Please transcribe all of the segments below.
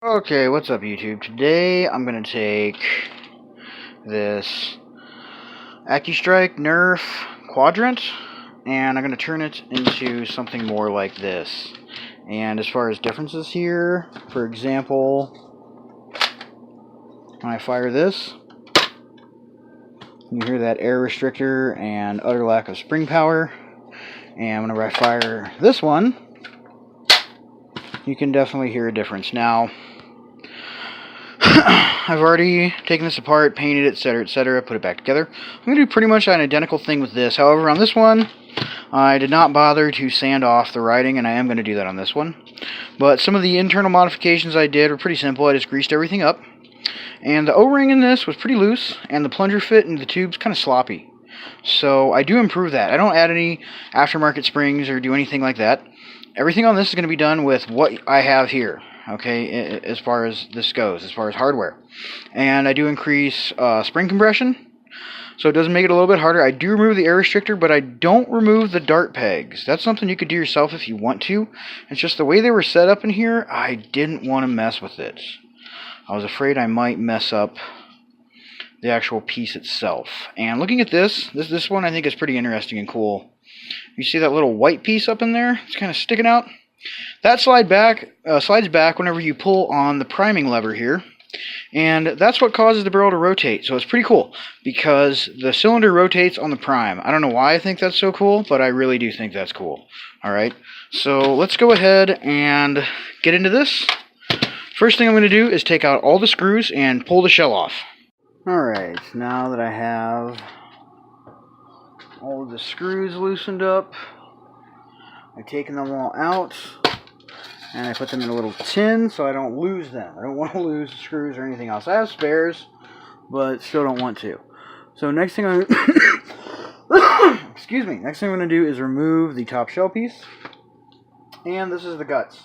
Okay, what's up YouTube? Today I'm going to take this AccuStrike Nerf Quadrant and I'm going to turn it into something more like this. And as far as differences here, for example, when I fire this, you hear that air restrictor and utter lack of spring power. And whenever I fire this one, you can definitely hear a difference. Now, I've already taken this apart, painted it, etc., put it back together. I'm going to do pretty much an identical thing with this. However, on this one, I did not bother to sand off the writing, and I am going to do that on this one. But some of the internal modifications I did were pretty simple. I just greased everything up. And the O-ring in this was pretty loose, and the plunger fit into the tube's kind of sloppy. So I do improve that. I don't add any aftermarket springs or do anything like that. Everything on this is going to be done with what I have here. Okay, as far as this goes, as far as hardware. And I do increase spring compression, so it does make it a little bit harder. I do remove the air restrictor, but I don't remove the dart pegs. That's something you could do yourself if you want to. It's just the way they were set up in here, I didn't want to mess with it. I was afraid I might mess up the actual piece itself. And looking at this one I think is pretty interesting and cool. You see that little white piece up in there? It's kind of sticking out. That slides back whenever you pull on the priming lever here, and that's what causes the barrel to rotate. So it's pretty cool because the cylinder rotates on the prime. I don't know why I think that's so cool, but I really do think that's cool. Alright, so let's go ahead and get into this. First thing I'm going to do is take out all the screws and pull the shell off. Alright, now that I have all of the screws loosened up, I've taken them all out, and I put them in a little tin so I don't lose them. I don't want to lose screws or anything else. I have spares, but still don't want to. So next thing I'm excuse me. Next thing I'm going to do is remove the top shell piece, and this is the guts.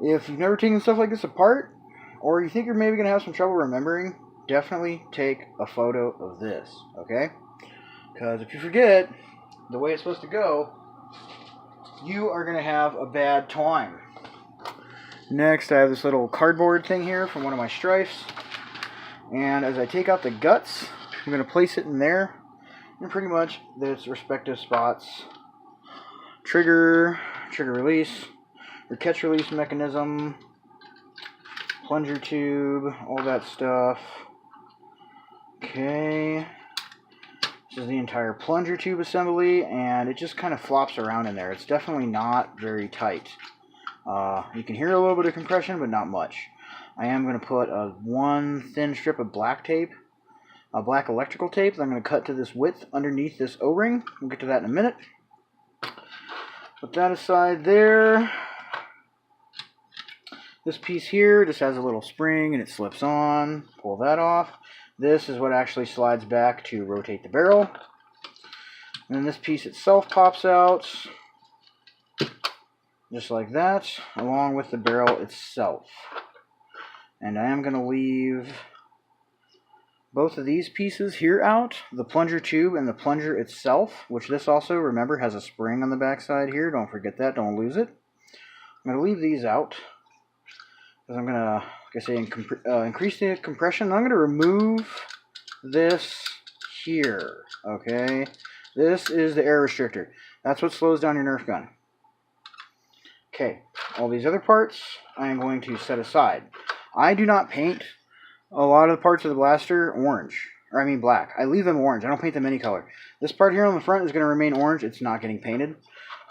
If you've never taken stuff like this apart, or you think you're maybe going to have some trouble remembering, definitely take a photo of this, okay? Because if you forget the way it's supposed to go, you are going to have a bad time. Next, I have this little cardboard thing here from one of my strifes. And as I take out the guts, I'm going to place it in there in pretty much its respective spots. Trigger release, or catch release mechanism, plunger tube, all that stuff. Okay. This is the entire plunger tube assembly, and it just kind of flops around in there. It's definitely not very tight. You can hear a little bit of compression, but not much. I am going to put one thin strip of black tape, black electrical tape, that I'm going to cut to this width underneath this O-ring. We'll get to that in a minute. Put that aside there. This piece here just has a little spring, and it slips on. Pull that off. This is what actually slides back to rotate the barrel. And then this piece itself pops out, just like that, along with the barrel itself. And I am going to leave both of these pieces here out, the plunger tube and the plunger itself, which this also, remember, has a spring on the back side here. Don't forget that, don't lose it. I'm going to leave these out, because I'm going to, like I say, increase the compression. I'm going to remove this here, okay? This is the air restrictor. That's what slows down your Nerf gun. Okay, all these other parts I am going to set aside. I do not paint a lot of the parts of the blaster orange, or I mean black. I leave them orange. I don't paint them any color. This part here on the front is going to remain orange. It's not getting painted.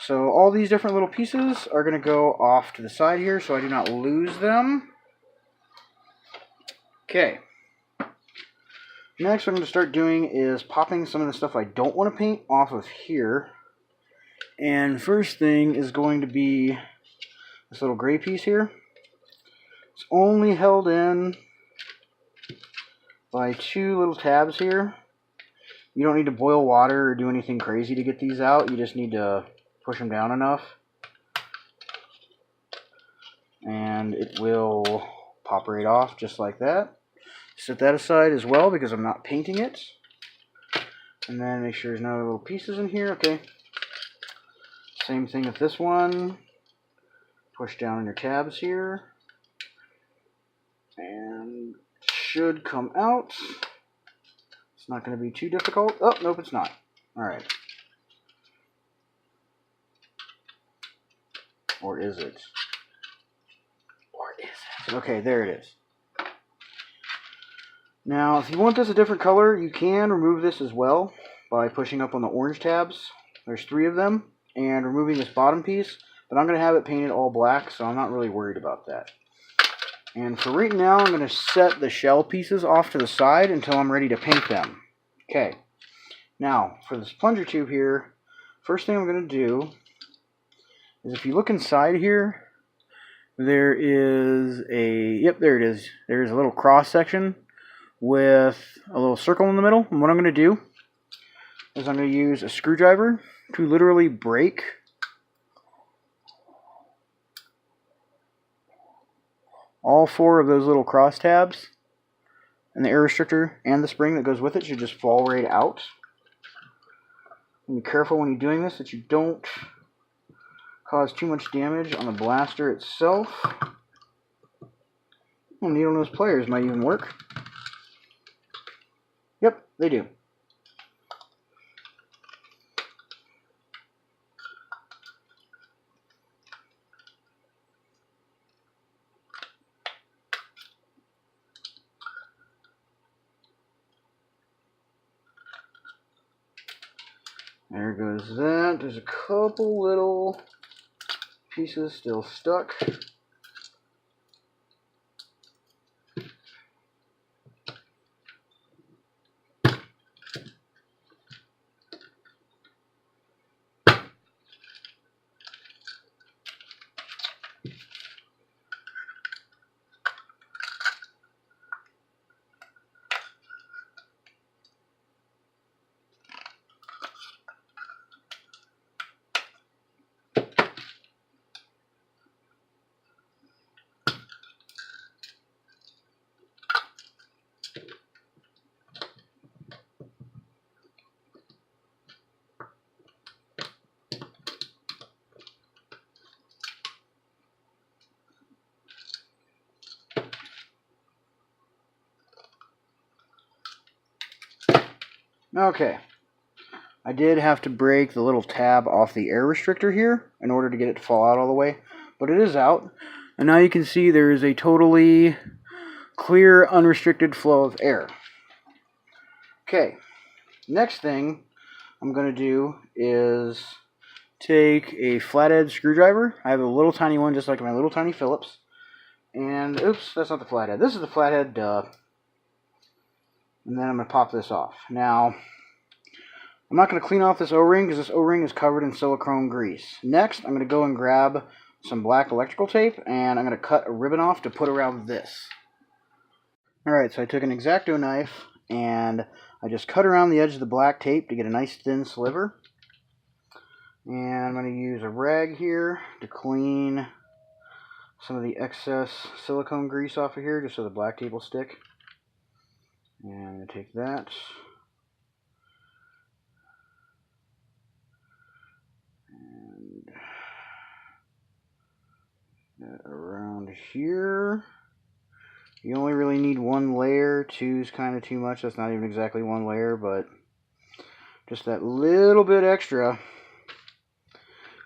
So all these different little pieces are going to go off to the side here so I do not lose them. Okay. Next what I'm going to start doing is popping some of the stuff I don't want to paint off of here. And first thing is going to be this little gray piece here. It's only held in by two little tabs here. You don't need to boil water or do anything crazy to get these out. You just need to push them down enough, and it will pop right off just like that. Set that aside as well because I'm not painting it. And then make sure there's no little pieces in here. Okay. Same thing with this one. Push down on your tabs here. And should come out. It's not going to be too difficult. Oh, nope, it's not. Alright. Or is it? Or is it? Okay, there it is. Now, if you want this a different color, you can remove this as well by pushing up on the orange tabs. There's 3 of them, and removing this bottom piece, but I'm going to have it painted all black, so I'm not really worried about that. And for right now, I'm going to set the shell pieces off to the side until I'm ready to paint them. Okay, now for this plunger tube here, first thing I'm going to do is if you look inside here, there is a, yep, there it is. There's a little cross section with a little circle in the middle. And what I'm going to do is I'm going to use a screwdriver to literally break all 4 of those little cross tabs, and the air restrictor and the spring that goes with it should just fall right out. And be careful when you're doing this that you don't cause too much damage on the blaster itself. And needle nose pliers might even work. Yep, they do. There goes that. There's a couple little pieces still stuck. Okay, I did have to break the little tab off the air restrictor here in order to get it to fall out all the way, but it is out, and now you can see there is a totally clear, unrestricted flow of air. Okay, next thing I'm going to do is take a flathead screwdriver. I have a little tiny one just like my little tiny Phillips, and oops, that's not the flathead. This is the flathead, duh. And then I'm going to pop this off. Now, I'm not going to clean off this O-ring because this O-ring is covered in silicone grease. Next, I'm going to go and grab some black electrical tape, and I'm going to cut a ribbon off to put around this. Alright, so I took an X-Acto knife, and I just cut around the edge of the black tape to get a nice thin sliver. And I'm going to use a rag here to clean some of the excess silicone grease off of here, just so the black tape will stick. And I'm going to take that. And that around here. You only really need 1 layer. 2 is kind of too much. That's not even exactly 1 layer, but just that little bit extra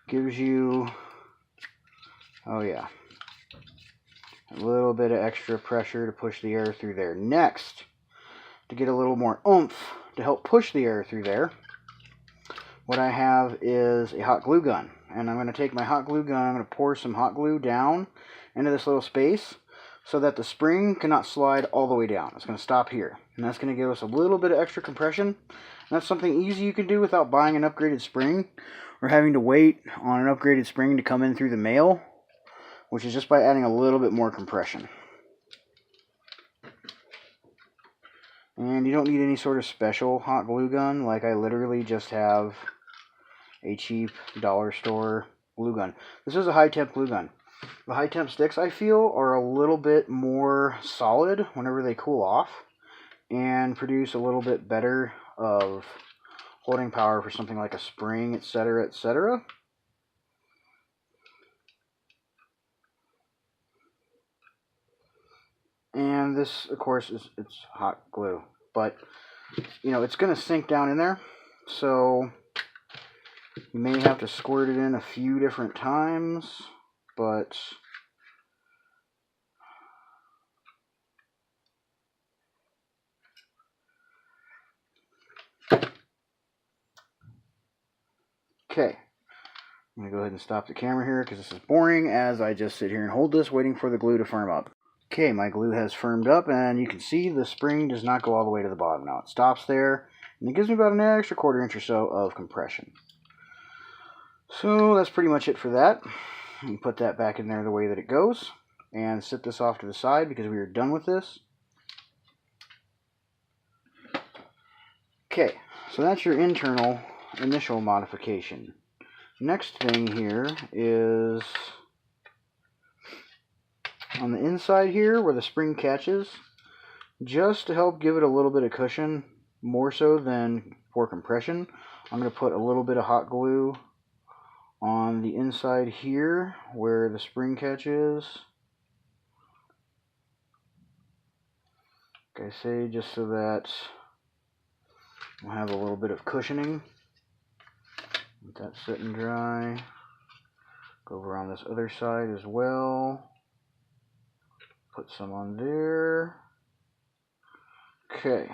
gives you, oh yeah, a little bit of extra pressure to push the air through there. Next, to get a little more oomph to help push the air through there, what I have is a hot glue gun. And I'm going to take my hot glue gun, I'm going to pour some hot glue down into this little space so that the spring cannot slide all the way down. It's going to stop here. And that's going to give us a little bit of extra compression. And that's something easy you can do without buying an upgraded spring or having to wait on an upgraded spring to come in through the mail, which is just by adding a little bit more compression. And you don't need any sort of special hot glue gun. Like, I literally just have a cheap dollar store glue gun. This is a high temp glue gun. The high temp sticks, I feel, are a little bit more solid whenever they cool off and produce a little bit better of holding power for something like a spring, etc., etc. And this, of course, it's hot glue. But, you know, it's going to sink down in there. So you may have to squirt it in a few different times. But okay. I'm going to go ahead and stop the camera here because this is boring as I just sit here and hold this waiting for the glue to firm up. Okay, my glue has firmed up and you can see the spring does not go all the way to the bottom. Now it stops there and it gives me about an extra quarter inch or so of compression. So that's pretty much it for that. And put that back in there the way that it goes and set this off to the side because we are done with this. Okay, so that's your internal initial modification. Next thing here is on the inside here where the spring catches, just to help give it a little bit of cushion, more so than for compression, I'm going to put a little bit of hot glue on the inside here where the spring catches. Like I say, just so that we'll have a little bit of cushioning. Let that sit and dry. Go over on this other side as well. Put some on there. Okay.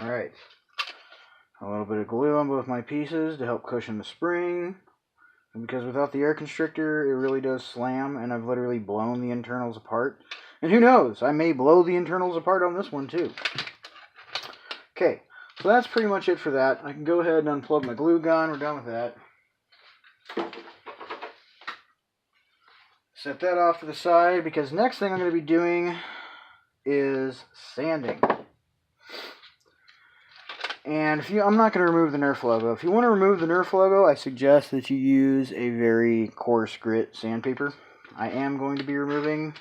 Alright, a little bit of glue on both my pieces to help cushion the spring. And because without the air constrictor, it really does slam, and I've literally blown the internals apart. And who knows, I may blow the internals apart on this one too. Okay, so that's pretty much it for that. I can go ahead and unplug my glue gun. We're done with that. Set that off to the side because next thing I'm going to be doing is sanding. And I'm not going to remove the Nerf logo. If you want to remove the Nerf logo, I suggest that you use a very coarse grit sandpaper. I am going to be removing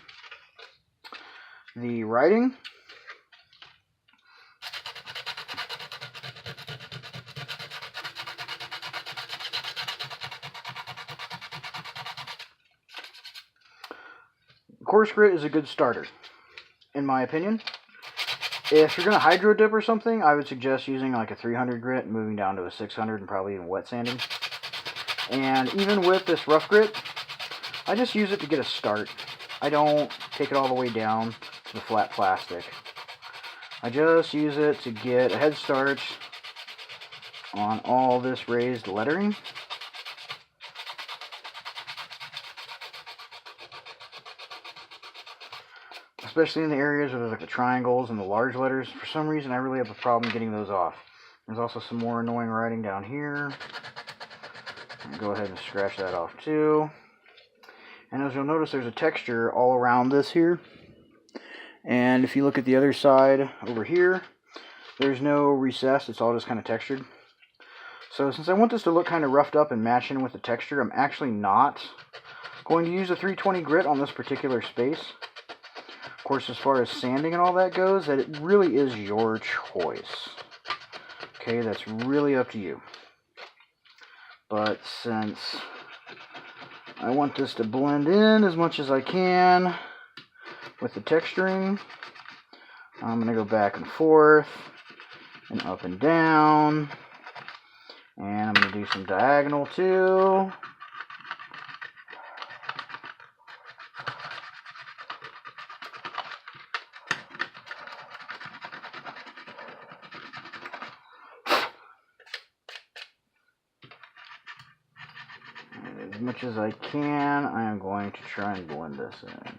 the writing. Coarse grit is a good starter, in my opinion. If you're going to hydro dip or something, I would suggest using like a 300 grit and moving down to a 600 and probably even wet sanding. And even with this rough grit, I just use it to get a start. I don't take it all the way down to the flat plastic. I just use it to get a head start on all this raised lettering. Especially in the areas where there's like the triangles and the large letters. For some reason, I really have a problem getting those off. There's also some more annoying writing down here. I'll go ahead and scratch that off too. And as you'll notice, there's a texture all around this here. And if you look at the other side over here, there's no recess. It's all just kind of textured. So since I want this to look kind of roughed up and match in with the texture, I'm actually not going to use a 320 grit on this particular space. Of course, as far as sanding and all that goes, that it really is your choice. Okay, that's really up to you. But since I want this to blend in as much as I can with the texturing, I'm going to go back and forth and up and down. And I'm going to do some diagonal too. As much as I can, I am going to try and blend this in.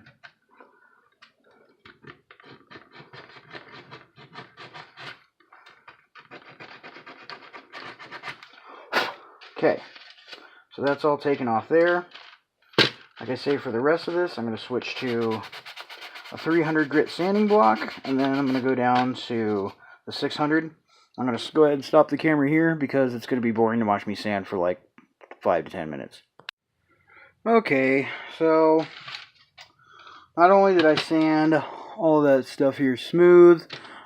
Okay, so that's all taken off there. Like I say, for the rest of this, I'm going to switch to a 300 grit sanding block, and then I'm going to go down to the 600 I'm going to go ahead and stop the camera here because it's going to be boring to watch me sand for like 5 to 10 minutes. Okay, so not only did I sand all of that stuff here smooth,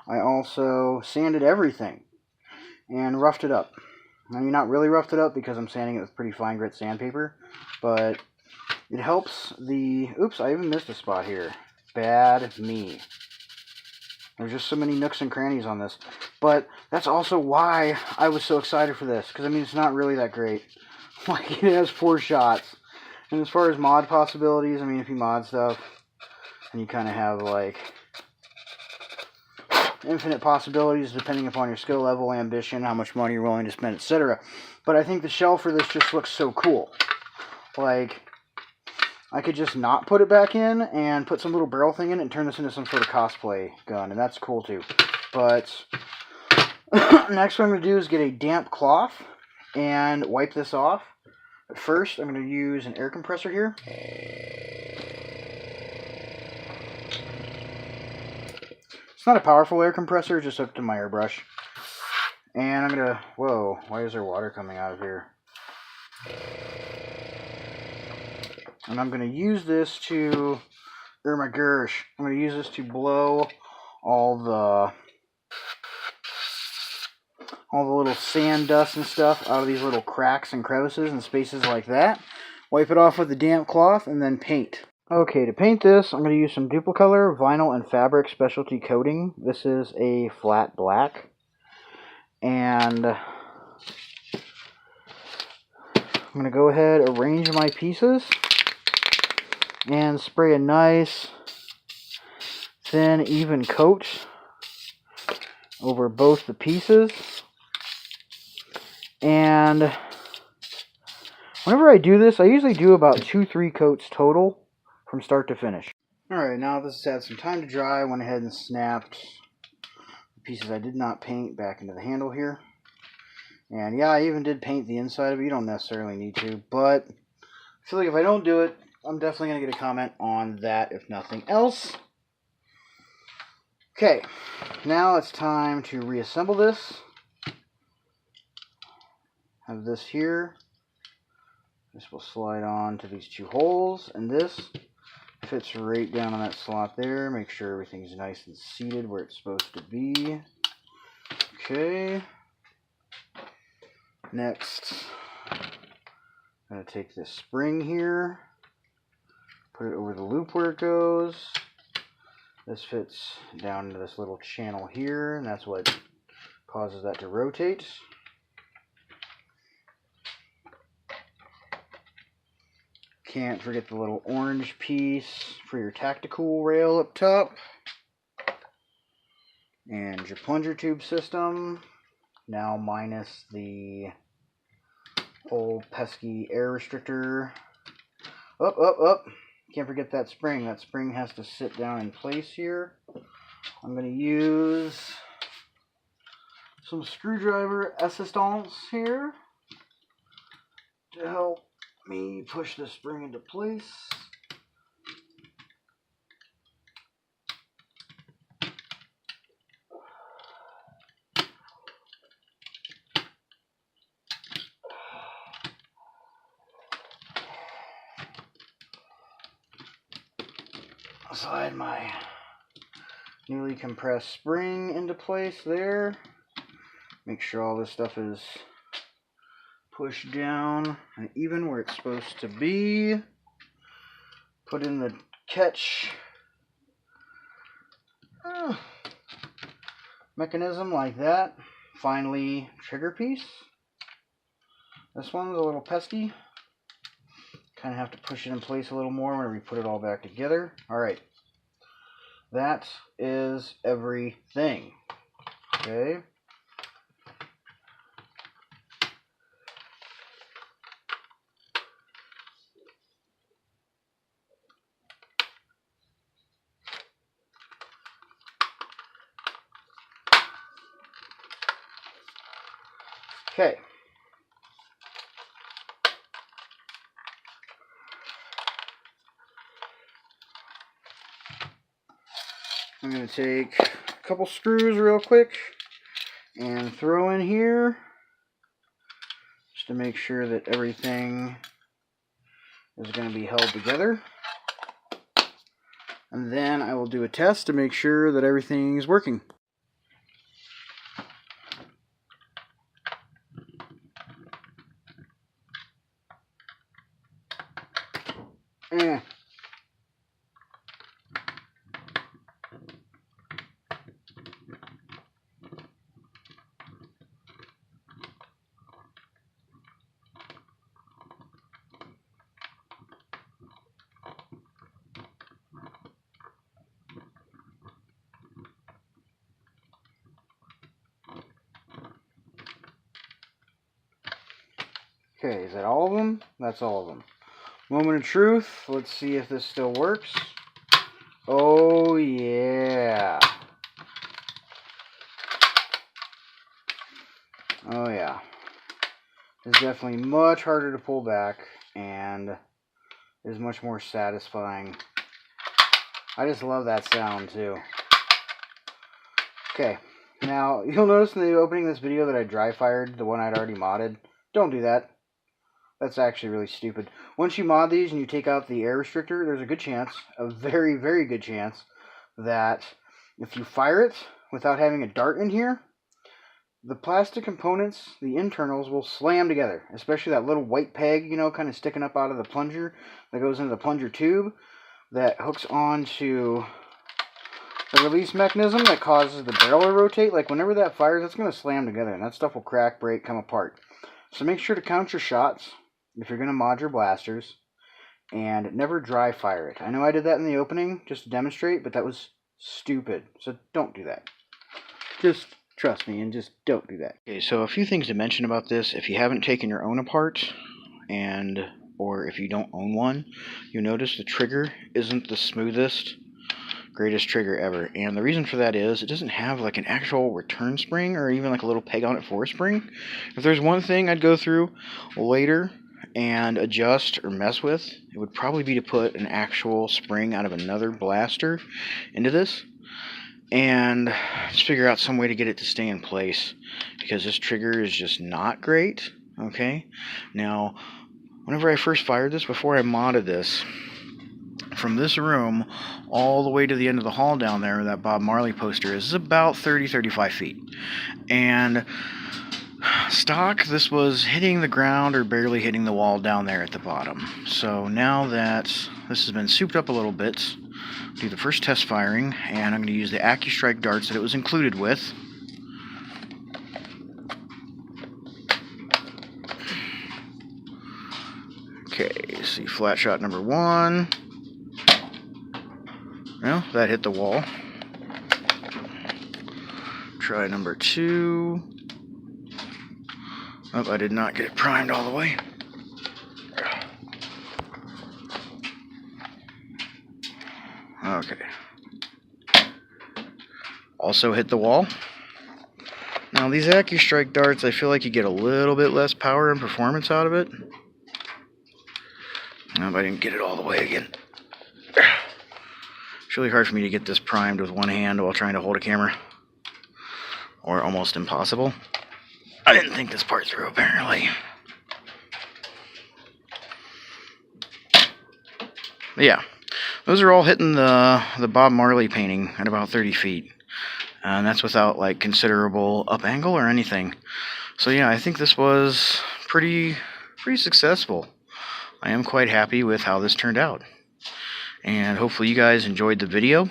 I also sanded everything and roughed it up. I mean, not really roughed it up because I'm sanding it with pretty fine grit sandpaper, but it helps the... Oops, I even missed a spot here. Bad me. There's just so many nooks and crannies on this. But that's also why I was so excited for this, because I mean, it's not really that great. Like, it has 4 shots. And as far as mod possibilities, I mean, if you mod stuff, and you kind of have, like, infinite possibilities depending upon your skill level, ambition, how much money you're willing to spend, etc. But I think the shell for this just looks so cool. Like, I could just not put it back in and put some little barrel thing in it and turn this into some sort of cosplay gun, and that's cool too. But next what I'm going to do is get a damp cloth and wipe this off. But first, I'm going to use an air compressor here. It's not a powerful air compressor, just hooked to my airbrush. And I'm going to... Whoa, why is there water coming out of here? And I'm going to use this to... Oh my gosh. I'm going to use this to blow all the little sand dust and stuff out of these little cracks and crevices and spaces like that. Wipe it off with a damp cloth and then paint. Okay, to paint this, I'm going to use some Duplicolor Vinyl and Fabric Specialty Coating. This is a flat black. And I'm going to go ahead, arrange my pieces, and spray a nice, thin, even coat over both the pieces. And whenever I do this, I usually do about 2-3 coats total from start to finish. Alright, now this has had some time to dry. I went ahead and snapped the pieces I did not paint back into the handle here. And yeah, I even did paint the inside of it. You don't necessarily need to, but I feel like if I don't do it, I'm definitely going to get a comment on that, if nothing else. Okay, now it's time to reassemble this. Have this here. This will slide on to these 2 holes, and this fits right down on that slot there. Make sure everything's nice and seated where it's supposed to be. Okay. Next, I'm going to take this spring here, put it over the loop where it goes. This fits down into this little channel here, and that's what causes that to rotate. Can't forget the little orange piece for your tactical rail up top. And your plunger tube system, now minus the old pesky air restrictor. Up. Can't forget that spring. That spring has to sit down in place here. I'm going to use some screwdriver assistance here to help me push the spring into place. Slide my newly compressed spring into place there. Make sure all this stuff is pushed down and even where it's supposed to be. Put in the catch mechanism like that. Finally, trigger piece. This one's a little pesky. Kind of have to push it in place a little more whenever we put it all back together. Alright. That is everything. Okay. Okay. I'm going to take a couple screws real quick, and throw in here just to make sure that everything is going to be held together. And then I will do a test to make sure that everything is working. Okay, is that all of them? That's all of them. Moment of truth. Let's see if this still works. Oh, yeah. Oh, yeah. It's definitely much harder to pull back and is much more satisfying. I just love that sound, too. Okay. Now, you'll notice in the opening of this video that I dry fired the one I'd already modded. Don't do that. That's actually really stupid. Once you mod these and you take out the air restrictor, there's a good chance, a very, very good chance, that if you fire it without having a dart in here, the plastic components, the internals, will slam together. Especially that little white peg, you know, kind of sticking up out of the plunger that goes into the plunger tube that hooks onto the release mechanism that causes the barrel to rotate. Like, whenever that fires, it's going to slam together, and that stuff will crack, break, come apart. So make sure to count your shots if you're going to mod your blasters, and never dry fire it. I know I did that in the opening just to demonstrate, but that was stupid. So don't do that. Just trust me and just don't do that. Okay, so a few things to mention about this. If you haven't taken your own apart, or if you don't own one, you'll notice the trigger isn't the smoothest, greatest trigger ever. And the reason for that is it doesn't have like an actual return spring or even like a little peg on it for a spring. If there's one thing I'd go through later and adjust or mess with, it would probably be to put an actual spring out of another blaster into this and just figure out some way to get it to stay in place, because this trigger is just not great. Okay, now whenever I first fired this, before I modded this, from this room all the way to the end of the hall down there where that Bob Marley poster is about 30-35 feet, and stock, this was hitting the ground or barely hitting the wall down there at the bottom. So now that this has been souped up a little bit, I'll do the first test firing, and I'm going to use the AccuStrike darts that it was included with. Okay, see, flat shot number 1. Well, that hit the wall. Try number 2. Oh, I did not get it primed all the way. Okay. Also hit the wall. Now these AccuStrike darts, I feel like you get a little bit less power and performance out of it. Nope, I didn't get it all the way again. It's really hard for me to get this primed with one hand while trying to hold a camera. Or almost impossible. I didn't think this part through, apparently. But yeah, those are all hitting the Bob Marley painting at about 30 feet. And that's without like considerable up angle or anything. So yeah, I think this was pretty successful. I am quite happy with how this turned out. And hopefully you guys enjoyed the video.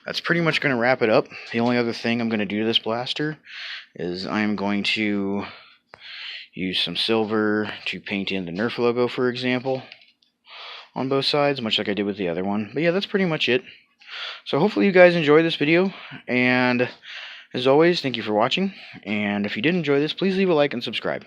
That's pretty much going to wrap it up. The only other thing I'm going to do to this blaster is I'm going to use some silver to paint in the Nerf logo, for example, on both sides, much like I did with the other one. But yeah, that's pretty much it. So hopefully you guys enjoyed this video, and as always, thank you for watching. And if you did enjoy this, please leave a like and subscribe.